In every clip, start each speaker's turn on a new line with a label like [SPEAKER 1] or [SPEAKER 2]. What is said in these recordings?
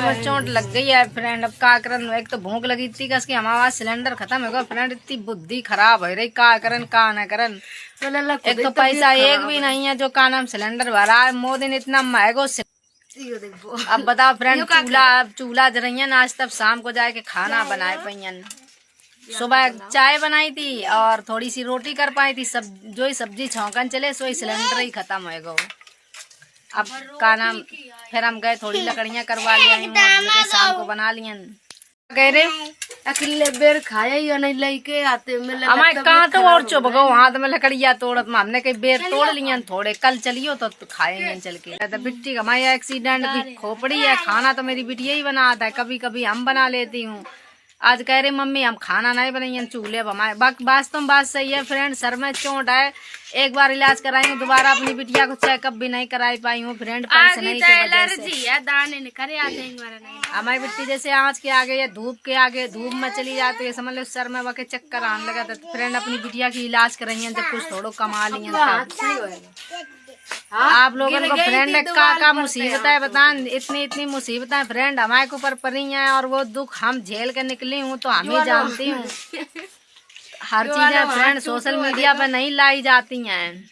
[SPEAKER 1] में चोट लग गई है फ्रेंड। अब का करन, एक तो भूख लगी थी कस की हमारा सिलेंडर खत्म हो गया फ्रेंड। इतनी बुद्धि खराब हो रही, का करन का न करन। एक तो पैसा एक भी नहीं है जो का नाम सिलेंडर भरा है। मोदी ने इतना महंगो। अब बताओ फ्रेंड, चूल्हा जरैया आज तब शाम को जाके खाना बनाए पैन। सुबह चाय बनाई थी और थोड़ी सी रोटी कर पाई थी। सब जो ही सब्जी छौंकन चले सो ही सिलेंडर ही खत्म हो गया। अब का नाम फिर हम गए, थोड़ी लकड़ियाँ करवा लिया, शाम को बना लियन। कह रहे
[SPEAKER 2] अकेले बेर खाया ही नहीं लेके आते
[SPEAKER 1] हमारे कहाँ तो और चुप गो हाथ में लकड़ियाँ तोड़त। हमने कहीं बेर तोड़ लिया थोड़े, कल चलियो तो खाएंगे चल के। तो बिट्टी का हमारी एक्सीडेंट भी खोपड़ी है। खाना तो मेरी बिटिया ही बनाता है, कभी कभी हम बना लेती हूँ। आज कह रहे मम्मी हम खाना नहीं बनाइए चूल्हे अब हमारे। वास्तव में बात सही है फ्रेंड, सर में चोट है। एक बार इलाज कराई हूँ, दोबारा अपनी बिटिया को चेकअप भी नहीं कराई पाई हूँ फ्रेंड। नहीं हमारी बिट्टी जैसे आँच के आगे या धूप के आगे, धूप में चली जाती है समझ लो, सर में वके चक्कर आने लगा था फ्रेंड। अपनी बिटिया की इलाज कराइए जब कुछ थोड़ा कमा लिया। आप लोगों को फ्रेंड का मुसीबत है बता, इतनी मुसीबत है फ्रेंड हमारे के ऊपर पड़ी हैं। और वो दुख हम झेल के निकली हूँ तो हम ही जानती हूँ। हर चीजें फ्रेंड सोशल मीडिया पर नहीं लाई जाती हैं।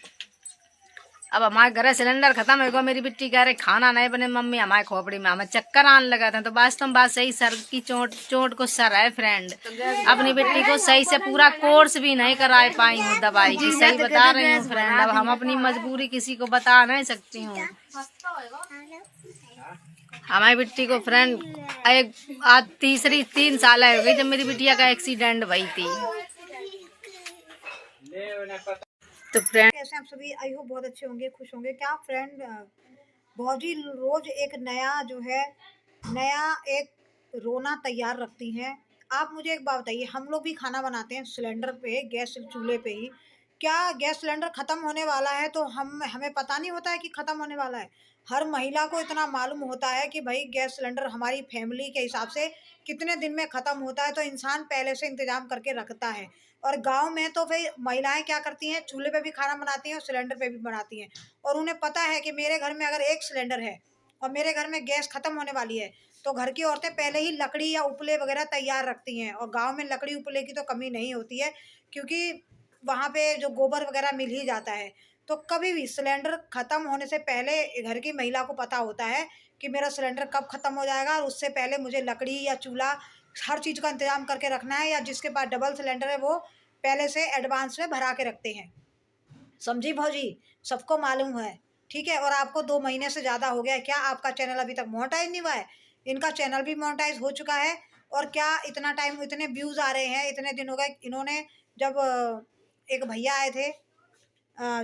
[SPEAKER 1] अब हमारे घर सिलेंडर खत्म हो गया, मेरी बिट्टी कह रहे खाना नहीं बने मम्मी हमारे खोपड़ी में, हमें चक्कर आने लगा था। तो वास्तव में बात सही, सर की चोट को सर है फ्रेंड। अपनी बिट्टी को सही से पूरा कोर्स भी नहीं करा पाई हूँ दवाई की, सही बता रही हूँ फ्रेंड। अब हम अपनी मजबूरी किसी को बता नहीं सकती हूँ। हमारी बिट्टी को फ्रेंड एक आज 3 साल हो गई जब मेरी बिटिया का एक्सीडेंट हुई थी।
[SPEAKER 3] तो फ्रेंड कैसे आप सभी, आई होप बहुत अच्छे होंगे, खुश होंगे। क्या फ्रेंड भौजी रोज एक नया एक रोना तैयार रखती हैं। आप मुझे एक बात बताइए, हम लोग भी खाना बनाते हैं सिलेंडर पे, गैस चूल्हे पे ही। क्या गैस सिलेंडर ख़त्म होने वाला है तो हमें पता नहीं होता है कि ख़त्म होने वाला है? हर महिला को इतना मालूम होता है कि भाई गैस सिलेंडर हमारी फैमिली के हिसाब से कितने दिन में ख़त्म होता है, तो इंसान पहले से इंतज़ाम करके रखता है। और गांव में तो फिर महिलाएं क्या करती हैं, चूल्हे पे भी खाना बनाती हैं और सिलेंडर पे भी बनाती हैं। और उन्हें पता है कि मेरे घर में अगर एक सिलेंडर है और मेरे घर में गैस ख़त्म होने वाली है, तो घर की औरतें पहले ही लकड़ी या उपले वगैरह तैयार रखती हैं। और गांव में लकड़ी उपले की तो कमी नहीं होती है, क्योंकि वहाँ पे जो गोबर वगैरह मिल ही जाता है। तो कभी भी सिलेंडर ख़त्म होने से पहले घर की महिला को पता होता है कि मेरा सिलेंडर कब ख़त्म हो जाएगा, और उससे पहले मुझे लकड़ी या चूल्हा हर चीज़ का इंतज़ाम करके रखना है। या जिसके पास डबल सिलेंडर है वो पहले से एडवांस में भरा के रखते हैं। समझी भौजी, सबको मालूम है, ठीक है। और आपको 2 महीने से ज़्यादा हो गया है, क्या आपका चैनल अभी तक मोनेटाइज नहीं हुआ है? इनका चैनल भी मोनेटाइज हो चुका है। और क्या इतना टाइम, इतने व्यूज़ आ रहे हैं, इतने दिन हो गए। इन्होंने जब एक भैया आए थे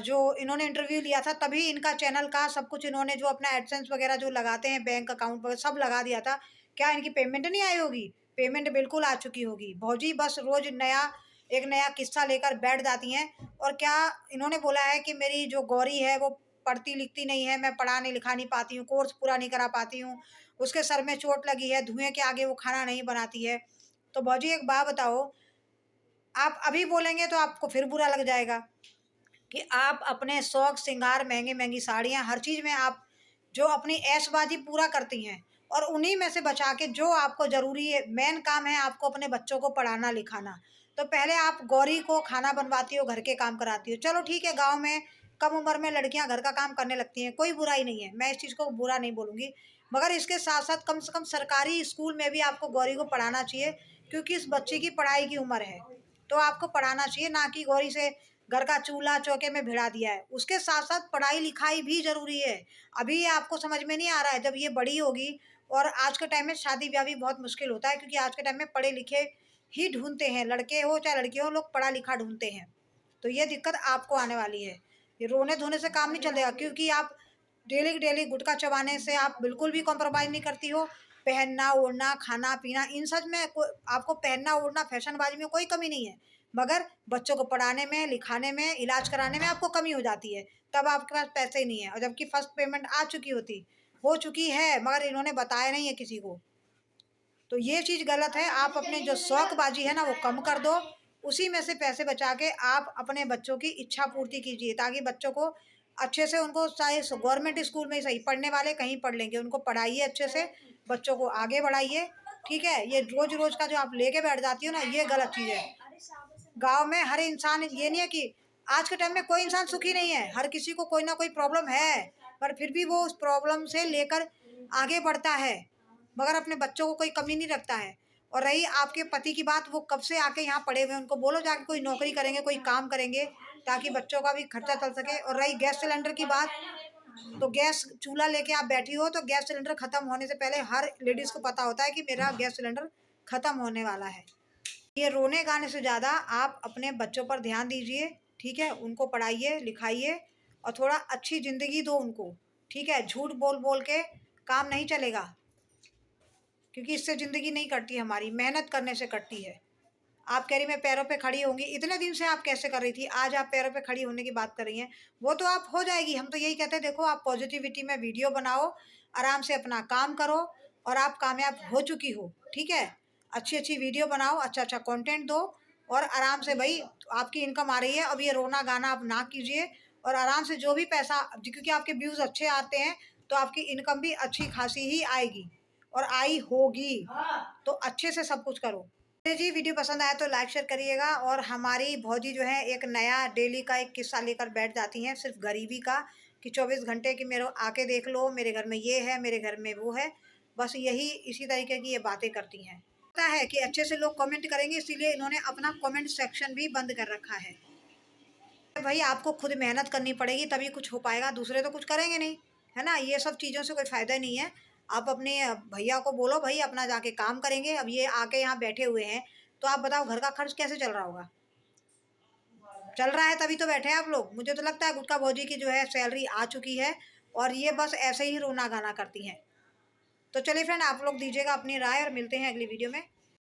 [SPEAKER 3] जो इन्होंने इंटरव्यू लिया था, तभी इनका चैनल का सब कुछ इन्होंने जो अपना एडसेंस वगैरह जो लगाते हैं बैंक अकाउंट वगैरह सब लगा दिया था। क्या इनकी पेमेंट नहीं आई होगी? पेमेंट बिल्कुल आ चुकी होगी। भौजी बस रोज एक नया किस्सा लेकर बैठ जाती हैं। और क्या इन्होंने बोला है कि मेरी जो गौरी है वो पढ़ती लिखती नहीं है, मैं पढ़ाने लिखा नहीं पाती हूँ, कोर्स पूरा नहीं करा पाती हूँ, उसके सर में चोट लगी है, धुएं के आगे वो खाना नहीं बनाती है। तो भौजी एक बात बताओ, आप अभी बोलेंगे तो आपको फिर बुरा लग जाएगा कि आप अपने शौक श्रृंगार, महंगी महंगी साड़ियाँ, हर चीज़ में आप जो अपनी ऐशबाजी पूरा करती हैं, और उन्हीं में से बचा के जो आपको ज़रूरी है, मेन काम है आपको अपने बच्चों को पढ़ाना लिखाना। तो पहले आप गौरी को खाना बनवाती हो, घर के काम कराती हो, चलो ठीक है, गांव में कम उम्र में लड़कियां घर का काम करने लगती हैं, कोई बुराई नहीं है, मैं इस चीज़ को बुरा नहीं बोलूँगी। मगर इसके साथ साथ कम से कम सरकारी स्कूल में भी आपको गौरी को पढ़ाना चाहिए, क्योंकि इस बच्चे की पढ़ाई की उम्र है, तो आपको पढ़ाना चाहिए, ना कि गौरी से घर का चूल्हा चौके में भिड़ा दिया है। उसके साथ साथ पढ़ाई लिखाई भी ज़रूरी है। अभी ये आपको समझ में नहीं आ रहा है, जब ये बड़ी होगी। और आज के टाइम में शादी ब्याह भी बहुत मुश्किल होता है, क्योंकि आज के टाइम में पढ़े लिखे ही ढूंढते हैं, लड़के हो चाहे लड़की हो, लोग पढ़ा लिखा ढूंढते हैं। तो ये दिक्कत आपको आने वाली है। ये रोने धोने से काम नहीं चलेगा, क्योंकि आप डेली गुटखा चबाने से आप बिल्कुल भी कॉम्प्रोमाइज़ नहीं करती हो। पहनना ओढ़ना, खाना पीना, इन सब में आपको पहनना ओढ़ना, फैशनबाजी में कोई कमी नहीं है, मगर बच्चों को पढ़ाने में, लिखाने में, इलाज कराने में आपको कमी हो जाती है। तब आपके पास पैसे ही नहीं है, और जबकि फर्स्ट पेमेंट हो चुकी है, मगर इन्होंने बताया नहीं है किसी को। तो ये चीज़ गलत है। आप अपने जो शौकबाजी है ना वो कम कर दो, उसी में से पैसे बचा के आप अपने बच्चों की इच्छा पूर्ति कीजिए, ताकि बच्चों को अच्छे से, उनको चाहे गवर्नमेंट स्कूल में ही सही, पढ़ने वाले कहीं पढ़ लेंगे, उनको पढ़ाइए अच्छे से, बच्चों को आगे बढ़ाइए, ठीक है। ये रोज रोज का जो आप लेके बैठ जाती हो ना, ये गलत चीज़ है। गांव में हर इंसान, ये नहीं है कि आज के टाइम में कोई इंसान सुखी नहीं है, हर किसी को कोई ना कोई प्रॉब्लम है, पर फिर भी वो उस प्रॉब्लम से लेकर आगे बढ़ता है, मगर अपने बच्चों को कोई कमी नहीं रखता है। और रही आपके पति की बात, वो कब से आके यहाँ पड़े हुए हैं, उनको बोलो जाके कोई नौकरी करेंगे, कोई काम करेंगे, ताकि बच्चों का भी खर्चा चल सके। और रही गैस सिलेंडर की बात, तो गैस चूल्हा लेके आप बैठी हो, तो गैस सिलेंडर खत्म होने से पहले हर लेडीज को पता होता है कि मेरा गैस सिलेंडर खत्म होने वाला है। ये रोने गाने से ज़्यादा आप अपने बच्चों पर ध्यान दीजिए, ठीक है। उनको पढ़ाइए लिखाइए और थोड़ा अच्छी ज़िंदगी दो उनको, ठीक है। झूठ बोल बोल के काम नहीं चलेगा, क्योंकि इससे ज़िंदगी नहीं कटती हमारी, मेहनत करने से कटती है। आप कह रही मैं पैरों पे खड़ी होंगी, इतने दिन से आप कैसे कर रही थी, आज आप पैरों पे खड़ी होने की बात कर रही हैं, वो तो आप हो जाएगी। हम तो यही कहते हैं, देखो आप पॉजिटिविटी में वीडियो बनाओ, आराम से अपना काम करो, और आप कामयाब हो चुकी हो, ठीक है। अच्छी अच्छी वीडियो बनाओ, अच्छा अच्छा कंटेंट दो, और आराम से भाई आपकी इनकम आ रही है, अब ये रोना गाना आप ना कीजिए, और आराम से जो भी पैसा, क्योंकि आपके व्यूज़ अच्छे आते हैं तो आपकी इनकम भी अच्छी खासी ही आएगी और आई होगी। तो अच्छे से सब कुछ करो जी। वीडियो पसंद आया तो लाइक शेयर करिएगा। और हमारी भौजी जो है एक नया डेली का एक किस्सा लेकर बैठ जाती हैं, सिर्फ गरीबी का, कि 24 घंटे की मेरे आके देख लो, मेरे घर में ये है, मेरे घर में वो है, बस यही इसी तरीके की ये बातें करती हैं। पता है कि अच्छे से लोग कमेंट करेंगे, इसीलिए इन्होंने अपना कमेंट सेक्शन भी बंद कर रखा है। भाई आपको खुद मेहनत करनी पड़ेगी, तभी कुछ हो पाएगा, दूसरे तो कुछ करेंगे नहीं, है ना। ये सब चीज़ों से कोई फ़ायदा नहीं है। आप अपने भैया को बोलो भाई अपना जाके काम करेंगे। अब ये आके यहाँ बैठे हुए हैं, तो आप बताओ घर का खर्च कैसे चल रहा होगा। चल रहा है तभी तो बैठे हैं आप लोग। मुझे तो लगता है गुटका भौजी की जो है सैलरी आ चुकी है, और ये बस ऐसे ही रोना गाना करती हैं। तो चलिए फ्रेंड, आप लोग दीजिएगा अपनी राय, और मिलते हैं अगली वीडियो में।